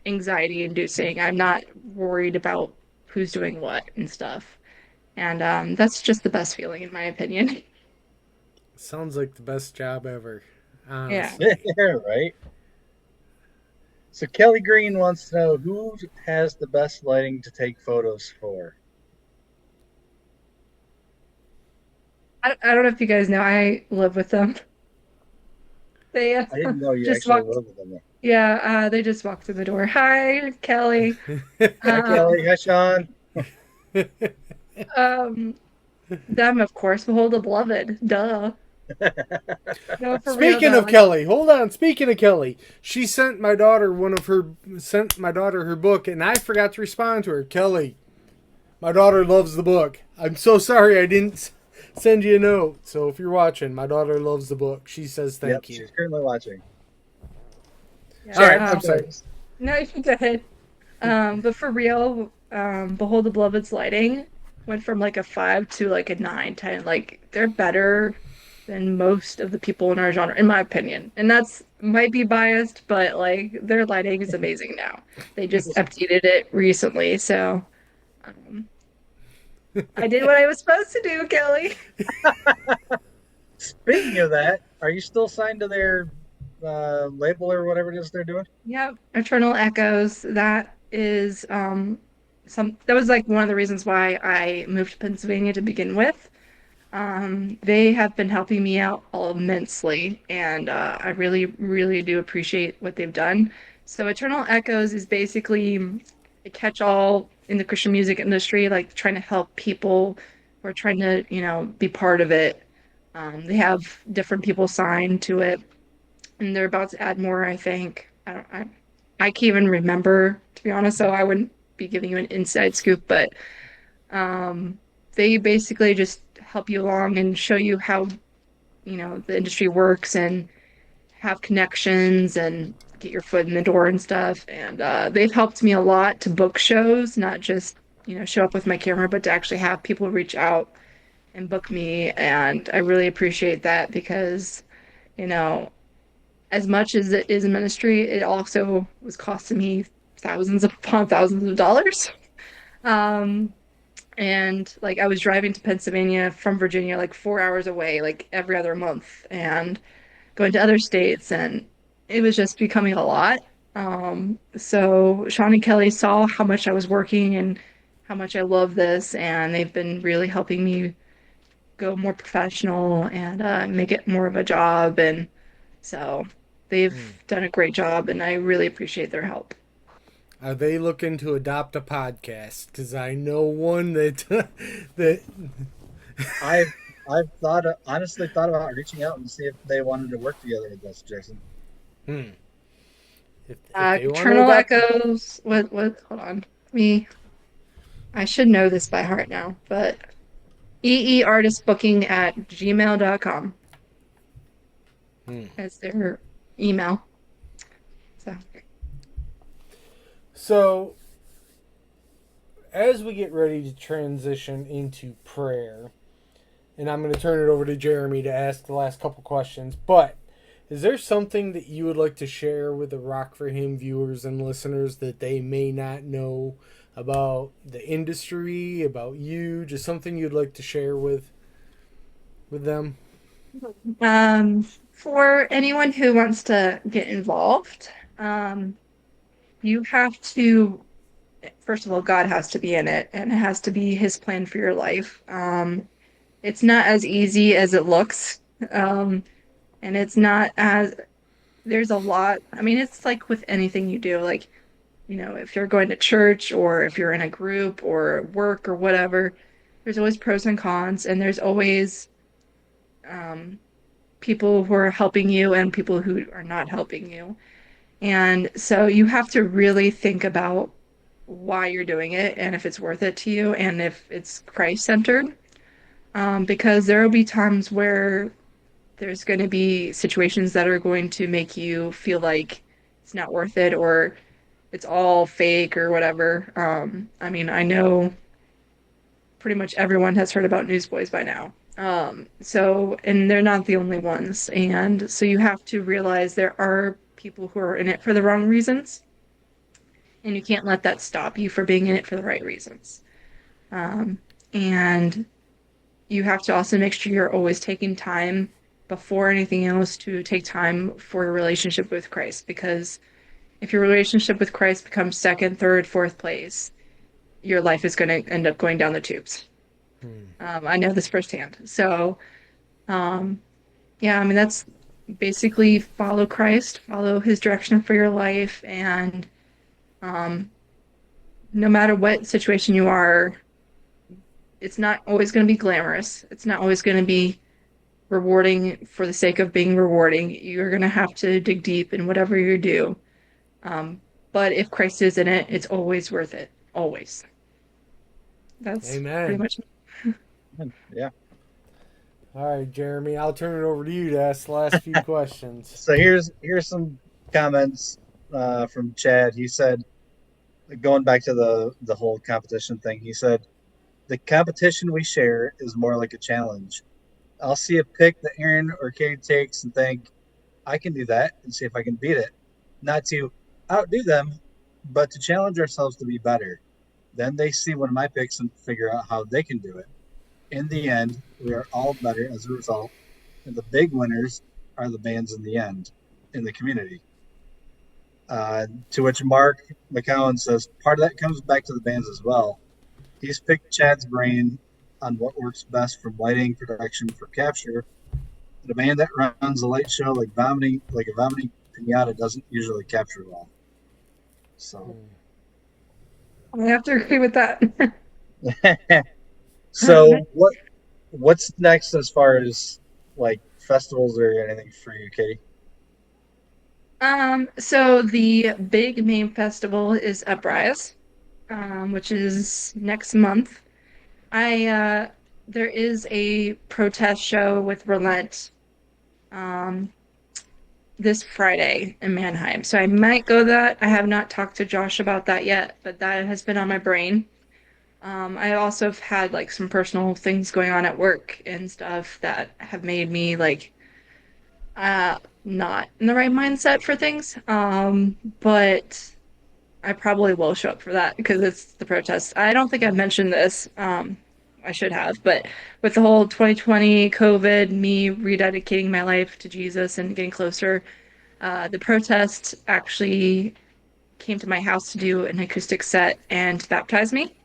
anxiety inducing. I'm not worried about who's doing what and stuff. And that's just the best feeling in my opinion. Sounds like the best job ever. Yeah. Honestly. Yeah, right. So Kelly Green wants to know who has the best lighting to take photos for. I don't know if you guys know, I live with them. They I didn't know you just actually walked. lived with them. Yeah, they just walked through the door. Hi, Kelly. Hi, Kelly. Hi, Sean. Um, them, of course, Behold the Beloved. Duh. No, for real Speaking though. of Kelly, hold on. Speaking of Kelly, she sent my daughter her book, and I forgot to respond to her. Kelly, my daughter loves the book. I'm so sorry I didn't send you a note. So if you're watching, my daughter loves the book. She says thank you. She's currently watching. Yeah, All right, I'm sorry. No, you go ahead. But for real, Behold the Beloved's lighting went from like a 5 to like a 9, 10. Like they're better than most of the people in our genre, in my opinion. And that's might be biased, but like their lighting is amazing now. They just updated it recently, so um, I did what I was supposed to do, Kelly. Speaking of that, are you still signed to their label or whatever it is they're doing? Yep, Eternal Echoes. That is that was like one of the reasons why I moved to Pennsylvania to begin with. They have been helping me out immensely, and I really, really do appreciate what they've done. So, Eternal Echoes is basically a catch-all in the Christian music industry, like trying to help people who are trying to, be part of it. They have different people signed to it, and they're about to add more, I think. I can't even remember, to be honest, so I wouldn't be giving you an inside scoop, but they basically just help you along and show you how, the industry works and have connections and get your foot in the door and stuff. And they've helped me a lot to book shows, not just, show up with my camera, but to actually have people reach out and book me. And I really appreciate that because, you know, as much as it is a ministry, it also was costing me thousands upon thousands of dollars. Um, and like I was driving to Pennsylvania from Virginia, like 4 hours away, like every other month, and going to other states, and it was just becoming a lot. So Sean and Kelly saw how much I was working and how much I love this, and they've been really helping me go more professional and make it more of a job. And so they've done a great job, and I really appreciate their help. Are they looking to adopt a podcast? Because I know one that that I've honestly thought about reaching out and see if they wanted to work together with us, Jason. if they want to Eternal adopt, Echoes. What? Hold on. I should know this by heart now, but eeartistbooking@gmail.com as their email. So, as we get ready to transition into prayer, and I'm going to turn it over to Jeremy to ask the last couple questions, but is there something that you would like to share with the Rock for Him viewers and listeners that they may not know about the industry, about you, just something you'd like to share with them? For anyone who wants to get involved, you have to, first of all, God has to be in it, and it has to be His plan for your life. It's not as easy as it looks, and it's not as, there's a lot. I mean, it's like with anything you do, like, if you're going to church or if you're in a group or work or whatever, there's always pros and cons, and there's always people who are helping you and people who are not helping you. And so you have to really think about why you're doing it and if it's worth it to you and if it's Christ-centered. Because there will be times where there's going to be situations that are going to make you feel like it's not worth it or it's all fake or whatever. I mean, I know pretty much everyone has heard about Newsboys by now. And they're not the only ones. And so you have to realize there are people who are in it for the wrong reasons. And you can't let that stop you from being in it for the right reasons. And you have to also make sure you're always taking time before anything else to take time for your relationship with Christ. Because if your relationship with Christ becomes second, third, fourth place, your life is going to end up going down the tubes. I know this firsthand. So, yeah, I mean, that's basically follow Christ, follow His direction for your life, and no matter what situation you are, it's not always going to be glamorous. It's not always going to be rewarding for the sake of being rewarding. You're going to have to dig deep in whatever you do. But if Christ is in it, it's always worth it. Always. That's Amen. pretty much. Yeah. All right, Jeremy, I'll turn it over to you to ask the last few questions. So here's some comments from Chad. He said, going back to the whole competition thing, he said, the competition we share is more like a challenge. I'll see a pick that Aaron or Kate takes and think, I can do that and see if I can beat it. Not to outdo them, but to challenge ourselves to be better. Then they see one of my picks and figure out how they can do it. In the end, we are all better as a result, and the big winners are the bands in the end, in the community. To which Mark McCowan says, part of that comes back to the bands as well. He's picked Chad's brain on what works best from lighting production for capture. The band that runs a light show like a vomiting pinata doesn't usually capture well. So, I have to agree with that. so what's next as far as like festivals or anything for you, Katie? So the big main festival is Uprise, which is next month. There is a protest show with Relent, um, this Friday in Mannheim. So I might go that. I have not talked to Josh about that yet, but that has been on my brain. I also have had like some personal things going on at work and stuff that have made me like not in the right mindset for things. But I probably will show up for that because it's the protest. I don't think I've mentioned this. I should have, but with the whole 2020 COVID, me rededicating my life to Jesus and getting closer, the protest actually came to my house to do an acoustic set and to baptize me.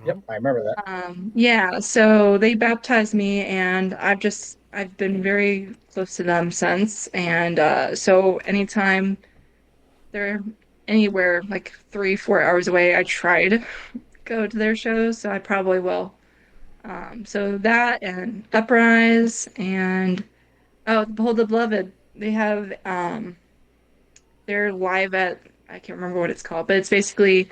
Yep, I remember that. Yeah, so they baptized me, and I've been very close to them since. And so anytime they're anywhere like 3, 4 hours away, I try to go to their shows, so I probably will. So that and Uprise and Behold the Beloved. They have they're live at I can't remember what it's called, but it's basically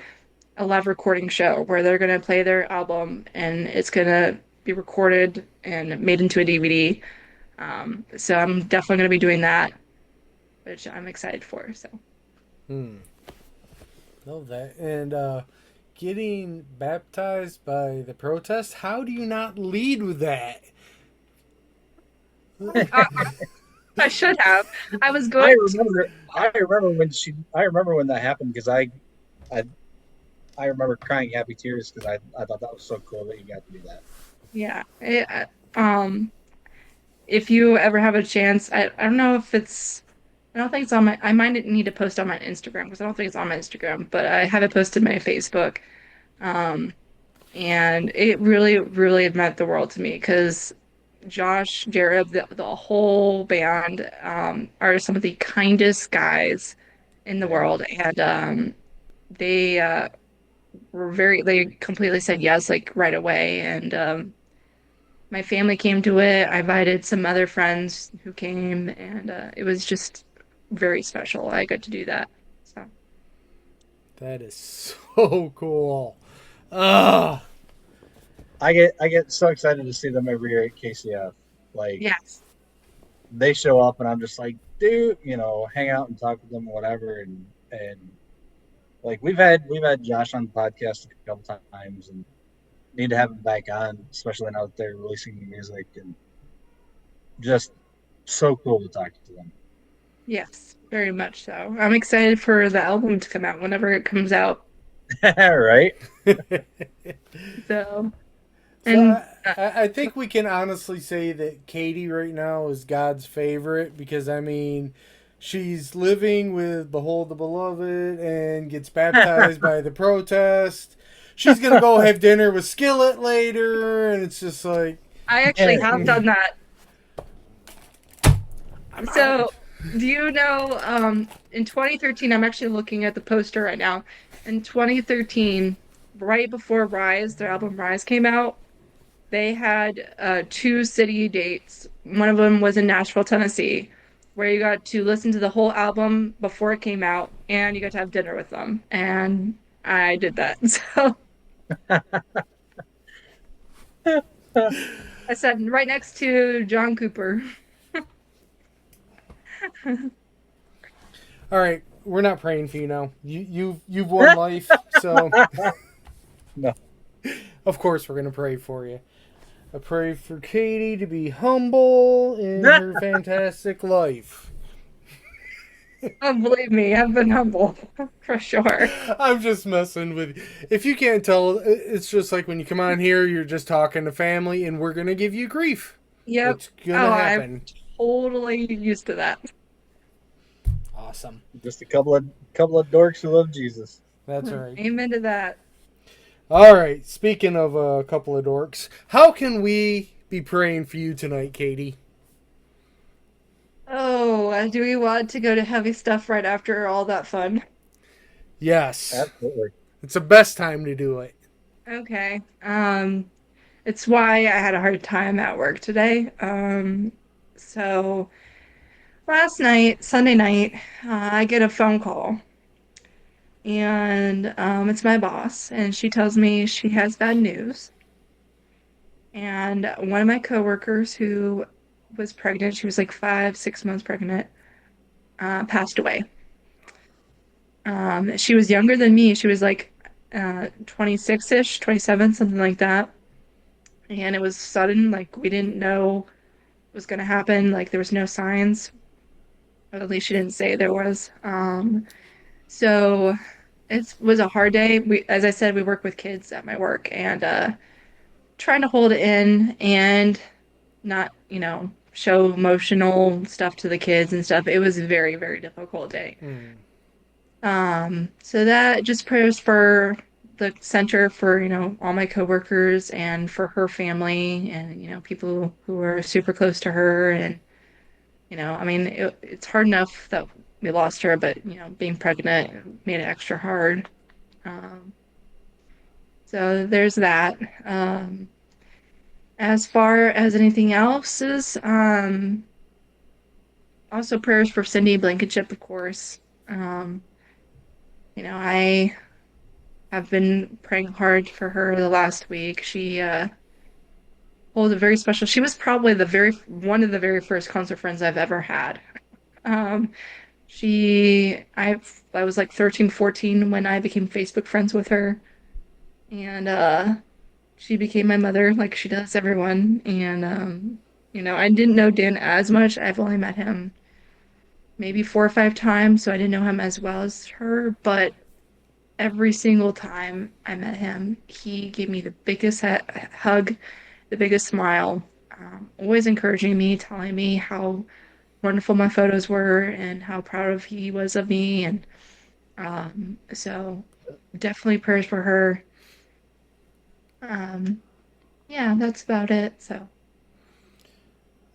a live recording show where they're gonna play their album and it's gonna be recorded and made into a DVD. So I'm definitely gonna be doing that, which I'm excited for. So. Love that. And getting baptized by the protest, how do you not lead with that? I should have. I was I going. remember. I remember when that happened because I remember crying happy tears because I thought that was so cool that you got to do that. Yeah. If you ever have a chance, I don't know if it's. I don't think it's on my. I might need to post on my Instagram because I don't think it's on my Instagram, but I have it posted on my Facebook. And it really, really meant the world to me because Josh, Jared, the whole band are some of the kindest guys in the world, and they they completely said yes like right away, and my family came to it. I invited some other friends who came, and it was just very special. I got to do that. So That is so cool. Ah, I get so excited to see them every year at KCF. Like yes, they show up and I'm just like, dude, hang out and talk with them, whatever. And like we've had Josh on the podcast a couple times and need to have him back on, especially now that they're releasing new music and just so cool to talk to them. yes, very much so. I'm excited for the album to come out whenever it comes out. Right? So, so and I think we can honestly say that Katie right now is God's favorite because, I mean, she's living with Behold the Beloved and gets baptized by the protest. She's going to go have dinner with Skillet later, and it's just like... I actually have done that. So, do you know, in 2013, I'm actually looking at the poster right now. In 2013, right before Rise, their album Rise came out, they had 2 city dates. One of them was in Nashville, Tennessee, where you got to listen to the whole album before it came out, and you got to have dinner with them. And I did that. So I sat right next to John Cooper. All right, we're not praying for you now. You've won life, so No. Of course we're gonna pray for you. I pray for Katie to be humble in her fantastic life. Oh, believe me, I've been humble for sure. I'm just messing with you. If you can't tell, it's just like when you come on here, you're just talking to family, and we're gonna give you grief. Yep. It's gonna happen. I'm totally used to that. awesome. Just a couple of dorks who love Jesus. That's right. Amen to that. All right. Speaking of a couple of dorks, how can we be praying for you tonight, Katie? Oh, do we want to go to heavy stuff right after all that fun? Yes. Absolutely. It's the best time to do it. Okay. It's why I had a hard time at work today. So last night, Sunday night, I get a phone call, and it's my boss, and she tells me she has bad news. And one of my coworkers who was pregnant, she was like 5, 6 months pregnant, passed away. She was younger than me. She was like 26-ish, 27, something like that. And it was sudden, like we didn't know what was going to happen. Like there was no signs. Or at least she didn't say there was. So it was a hard day. As I said, we work with kids at my work, and trying to hold it in and not, show emotional stuff to the kids and stuff. It was a very, very difficult day. So that just prayers for the center, for, all my coworkers and for her family and, people who are super close to her. And, I mean, it's hard enough that we lost her, but, being pregnant made it extra hard. So there's that. As far as anything else is, also prayers for Cindy Blankenship, of course. I have been praying hard for her the last week. She holds a very special. She was probably one of the very first concert friends I've ever had. Um, I was like 13, 14 when I became Facebook friends with her, and she became my mother, like she does everyone. And I didn't know Dan as much. I've only met him maybe 4 or 5 times, so I didn't know him as well as her, but every single time I met him, he gave me the biggest hug, the biggest smile, always encouraging me, telling me how wonderful my photos were and how proud he was of me. And so definitely prayers for her. Yeah, that's about it. So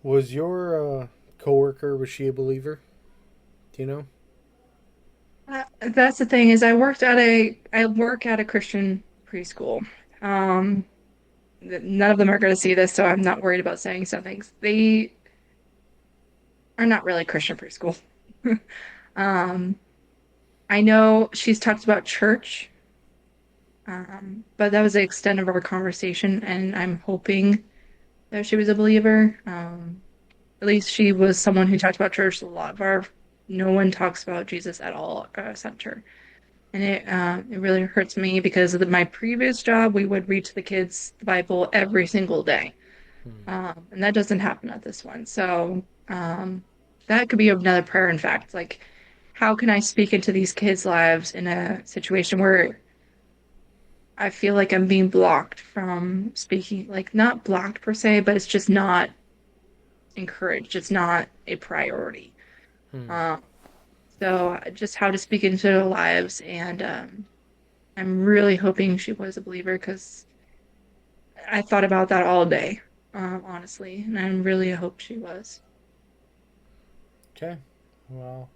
Was your coworker, was she a believer? Do you know? that's the thing is I work at a Christian preschool. None of them are going to see this, so I'm not worried about saying some things. They are not really Christian preschool. um, I know she's talked about church, but that was the extent of our conversation, and I'm hoping that she was a believer. At least she was someone who talked about church a lot. No one talks about Jesus at all at our center. And it really hurts me because of my previous job, we would read to the kids the Bible every single day. And that doesn't happen at this one. So that could be another prayer, in fact. Like, how can I speak into these kids' lives in a situation where I feel like I'm being blocked from speaking? Like, not blocked per se, but it's just not encouraged. It's not a priority. So just how to speak into their lives. And I'm really hoping she was a believer because I thought about that all day, honestly. And I really hope she was. Okay. Well,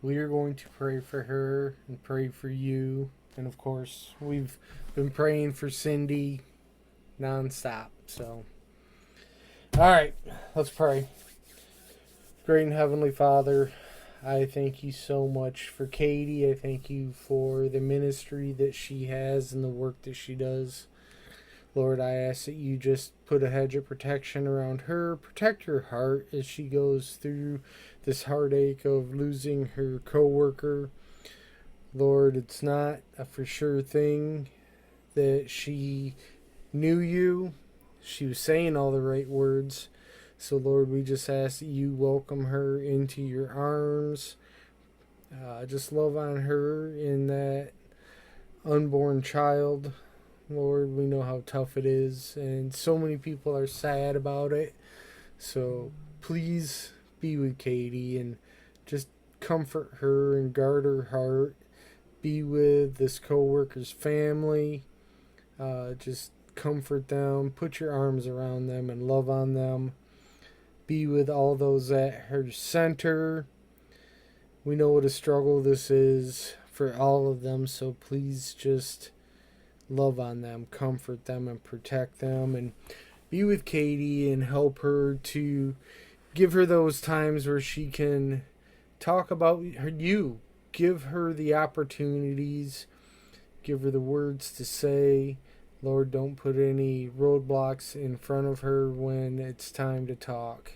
we are going to pray for her and pray for you. And of course, we've been praying for Cindy nonstop. So, all right, let's pray. Great and Heavenly Father, I thank you so much for Katie. I thank you for the ministry that she has and the work that she does. Lord, I ask that you just put a hedge of protection around her, protect her heart as she goes through this heartache of losing her coworker. Lord, it's not a for sure thing that she knew you. She was saying all the right words. So, Lord, we just ask that you welcome her into your arms. Just love on her in that unborn child. Lord, we know how tough it is, and so many people are sad about it. So please be with Katie and just comfort her and guard her heart. Be with this co-worker's family. Just comfort them. Put your arms around them and love on them. Be with all those at her center. We know what a struggle this is for all of them, so please just love on them, comfort them, and protect them. And be with Katie and help her to give her those times where she can talk about you. Give her the opportunities. Give her the words to say. Lord, don't put any roadblocks in front of her when it's time to talk.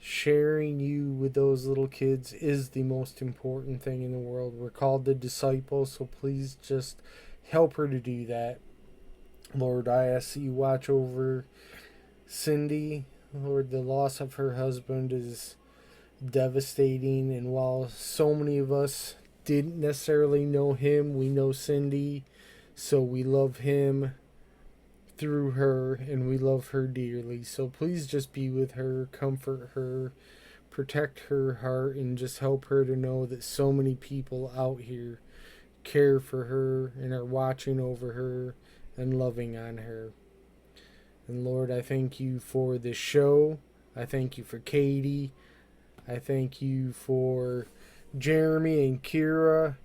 Sharing you with those little kids is the most important thing in the world. We're called to disciple, so please just help her to do that. Lord, I ask that you watch over Cindy. Lord, the loss of her husband is devastating, and while so many of us didn't necessarily know him, we know Cindy, so we love him through her, and we love her dearly. So please just be with her, comfort her, protect her heart, and just help her to know that so many people out here care for her and are watching over her and loving on her. And Lord, I thank you for this show. I thank you for Katie. I thank you for Jeremy and Kira.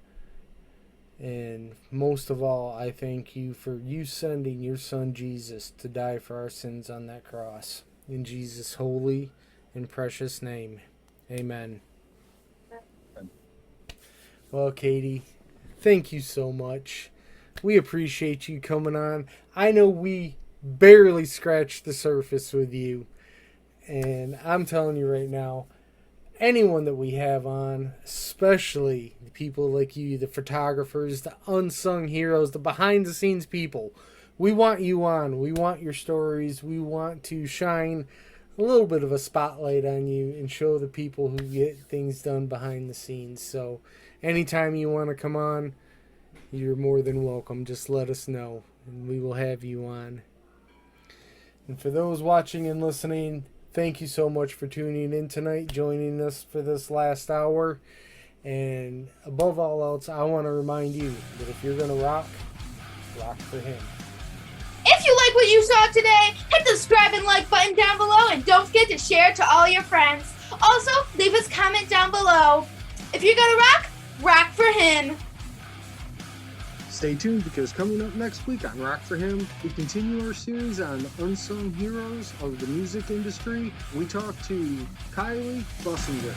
And most of all, I thank you for you sending your son Jesus to die for our sins on that cross. In Jesus' holy and precious name. Amen. Well, Katie, thank you so much. We appreciate you coming on. I know we barely scratched the surface with you. And I'm telling you right now, anyone that we have on, especially the people like you, the photographers, the unsung heroes, the behind-the-scenes people, we want you on. We want your stories. We want to shine a little bit of a spotlight on you and show the people who get things done behind the scenes. So anytime you want to come on, you're more than welcome. Just let us know, and we will have you on. And for those watching and listening, thank you so much for tuning in tonight, joining us for this last hour. And above all else, I want to remind you that if you're going to rock, rock for him. If you like what you saw today, hit the subscribe and like button down below, and don't forget to share it to all your friends. Also, leave us a comment down below. If you're going to rock, rock for him. Stay tuned, because coming up next week on Rock for Him, we continue our series on the unsung heroes of the music industry. We talk to Kylie Bussinger.